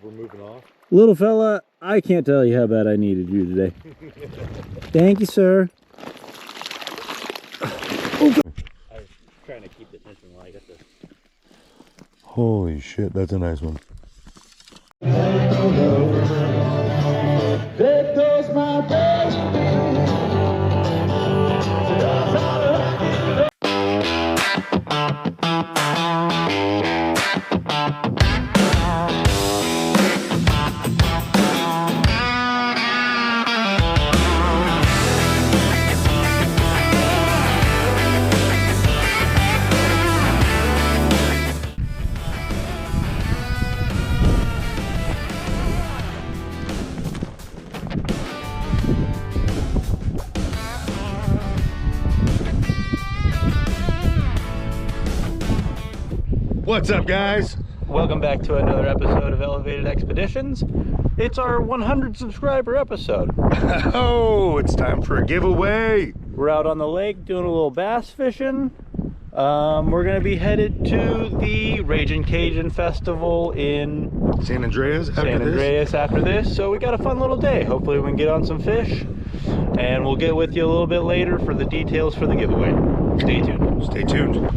we're moving off. Little fella, I can't tell you how bad I needed you today. Thank you, sir. I was trying to keep the tension while I got this. Holy shit, that's a nice one. There goes my What's up, guys? Welcome back to another episode of Elevated Expeditions. It's our 100 subscriber episode. Oh, it's time for a giveaway. We're out on the lake doing a little bass fishing. We're gonna be headed to the Cajun Festival in San Andreas after this. So we got a fun little day. Hopefully we can get on some fish, and we'll get with you a little bit later for the details for the giveaway. Stay tuned. Stay tuned.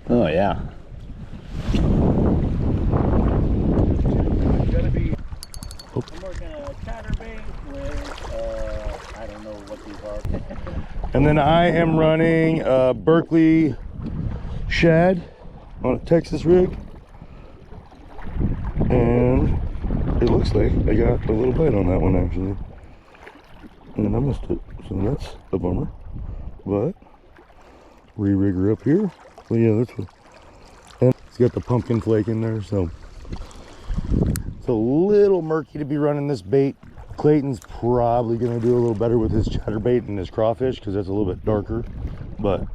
Oh yeah. I'm working a chatterbait with I don't know what these are. And then I am running a Berkeley shad on a Texas rig. And it looks like I got a little bite on that one actually. And I missed it, so that's a bummer. But re-rig her up here. Well, yeah, that's what. And it's got the pumpkin flake in there, so it's a little murky to be running this bait. Clayton's probably going to do a little better with his chatterbait and his crawfish because that's a little bit darker. But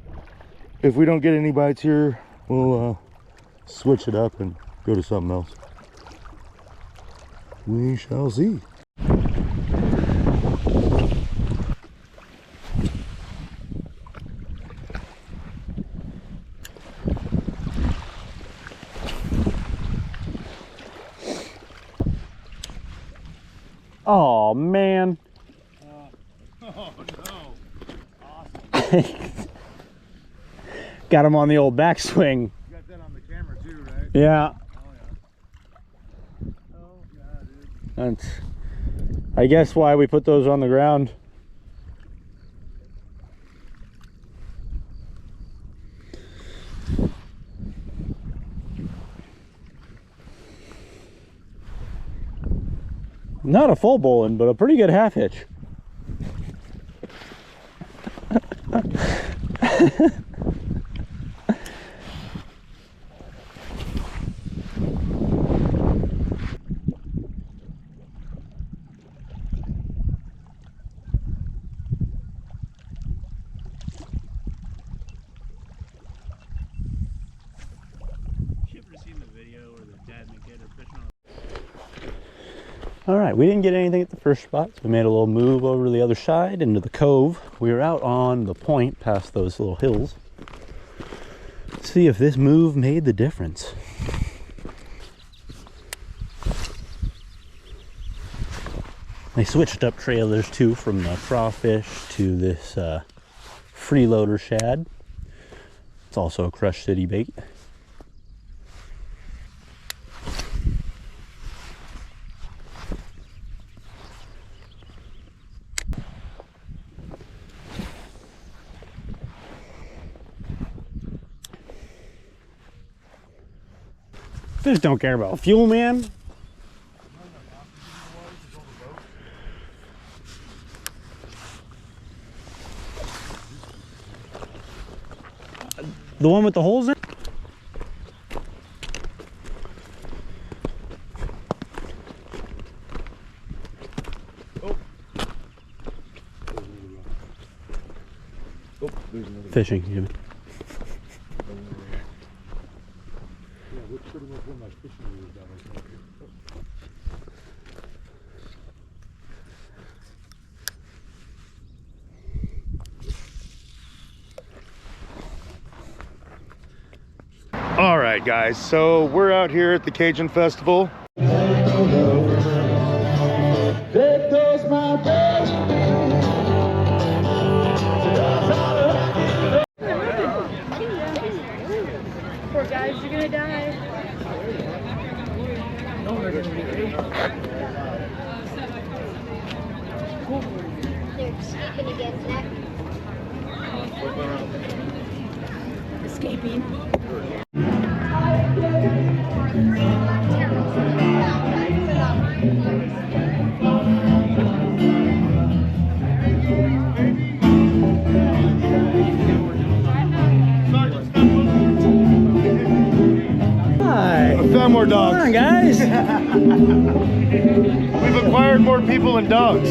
if we don't get any bites here, we'll switch it up and go to something else. We shall see. Oh man. Oh no. Awesome. Got him on the old backswing. You got that on the camera too, right? Yeah. Oh yeah. Oh yeah, dude. That's, I guess, why we put those on the ground. Not a full bowling, but a pretty good half hitch. All right, we didn't get anything at the first spot, so we made a little move over to the other side into the cove. We were out on the point past those little hills. Let's see if this move made the difference. I switched up trailers too from the crawfish to this freeloader shad. It's also a Crush City bait. Fish don't care about fuel, man. The one with the holes in? Oh. Oh, there's another fishing, Jimmy. Yeah, what's your All right, guys, so we're out here at the Cajun Festival. Poor guys, you're gonna die. They're escaping again, Zach. Escaping. Hi. I found more dogs. Come on, guys. We've acquired more people and dogs.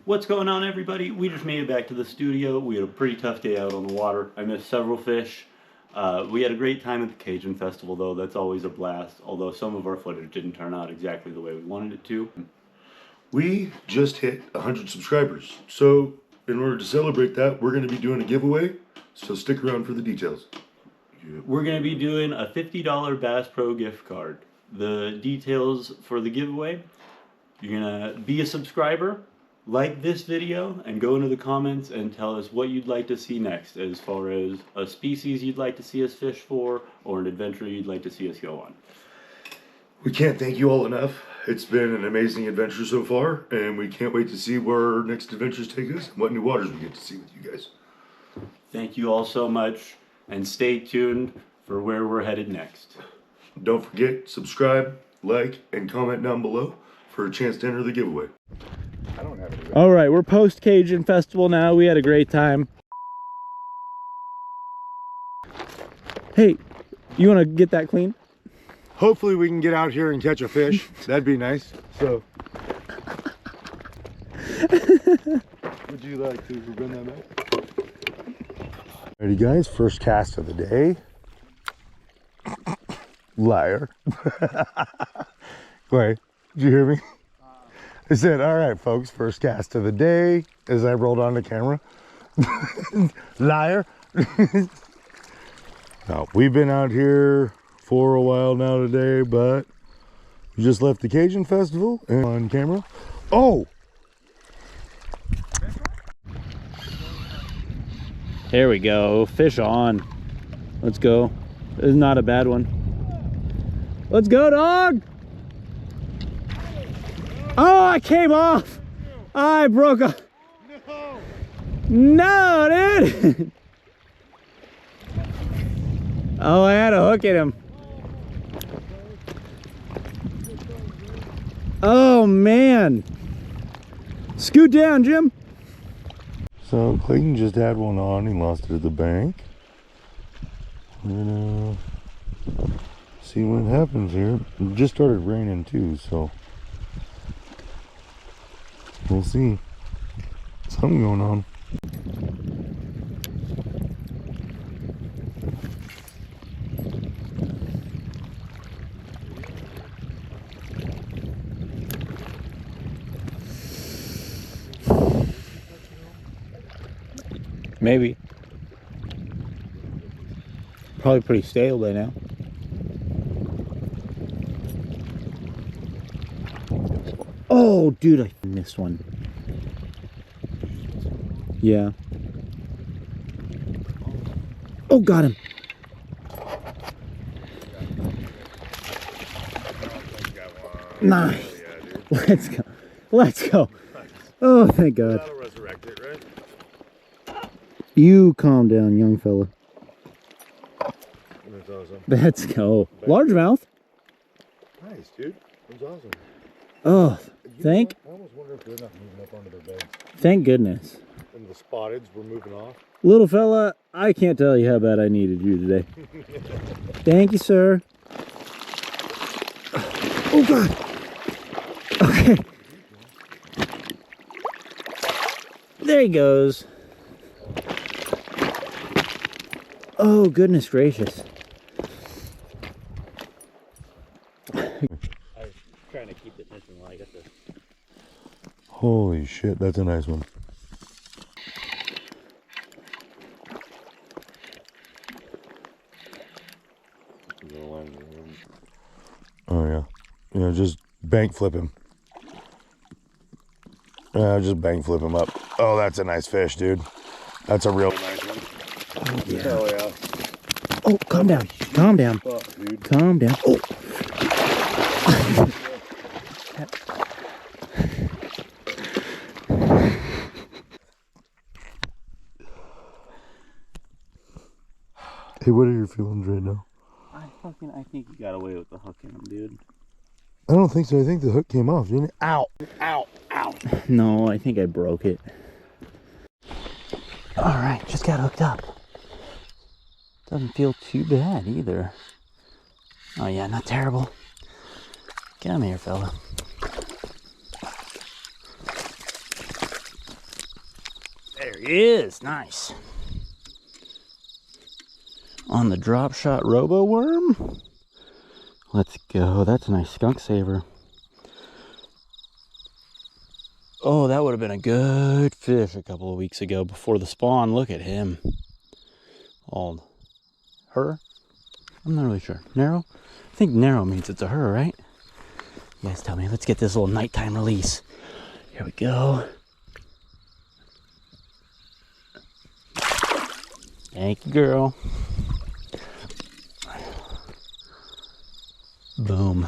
What's going on, everybody? We just made it back to the studio. We had a pretty tough day out on the water. I missed several fish. We had a great time at the Cajun Festival, though. That's always a blast, although some of our footage didn't turn out exactly the way we wanted it to. We just hit 100 subscribers. So in order to celebrate that, we're going to be doing a giveaway. So stick around for the details. We're going to be doing a $50 Bass Pro gift card. The details for the giveaway: you're going to be a subscriber, like this video, and go into the comments and tell us what you'd like to see next, as far as a species you'd like to see us fish for, or an adventure you'd like to see us go on. We can't thank you all enough. It's been an amazing adventure so far, and we can't wait to see where our next adventures take us and what new waters we get to see with you guys. Thank you all so much, and stay tuned for where we're headed next. Don't forget, subscribe, like, and comment down below for a chance to enter the giveaway. All right, we're post Cajun Festival now. We had a great time. Hey, you want to get that clean? Hopefully we can get out here and catch a fish. That'd be nice. So, would you like to run that back? Ready, guys? First cast of the day. Liar. Wait, did you hear me? I said, all right, folks, first cast of the day, as I rolled on the camera. Liar. Now, we've been out here for a while now today, but we just left the Cajun Festival and on camera. Oh! There we go. Fish on. Let's go. This is not a bad one. Let's go, dog! Oh, I came off! I broke off. No, dude! Oh, I had a hook at him. Oh, man. Scoot down, Jim. So Clayton just had one on. He lost it at the bank. We're gonna see what happens here. It just started raining too, so we'll see. Something going on. Maybe. Probably pretty stale by now. Oh, dude, I missed one. Yeah. Oh, got him. Nice. Let's go. Let's go. Oh, thank God. That'll resurrect it, right? You calm down, young fella. That's awesome. Let's go. Largemouth. Nice, dude. That was awesome. Oh, thank. I almost wonder if they're not moving up onto their beds. Thank goodness. And the spotteds were moving off. Little fella, I can't tell you how bad I needed you today. Thank you, sir. Oh, God. Okay. There he goes. Oh, goodness gracious. I was trying to keep the tension while I got this. Holy shit, that's a nice one. Oh yeah. Yeah, just bank flip him. Just bank flip him up. Oh, that's a nice fish, dude. That's a real nice one. Oh, yeah. Hell yeah. Oh, calm down. Calm down. Fuck, dude. Calm down. Oh. Hey, what are your feelings right now? I think you got away with the hook in him, dude. I don't think so. I think the hook came off, didn't it? Ow. Ow. Ow. No, I think I broke it. Alright, just got hooked up. Doesn't feel too bad either. Oh yeah, not terrible. Come here, fella. There he is. Nice. On the drop shot robo worm. Let's go. That's a nice skunk saver. Oh, that would have been a good fish a couple of weeks ago before the spawn. Look at him. Old. Her? I'm not really sure. Narrow? I think narrow means it's a her, right? You guys tell me. Let's get this little nighttime release. Here we go. Thank you, girl. Boom.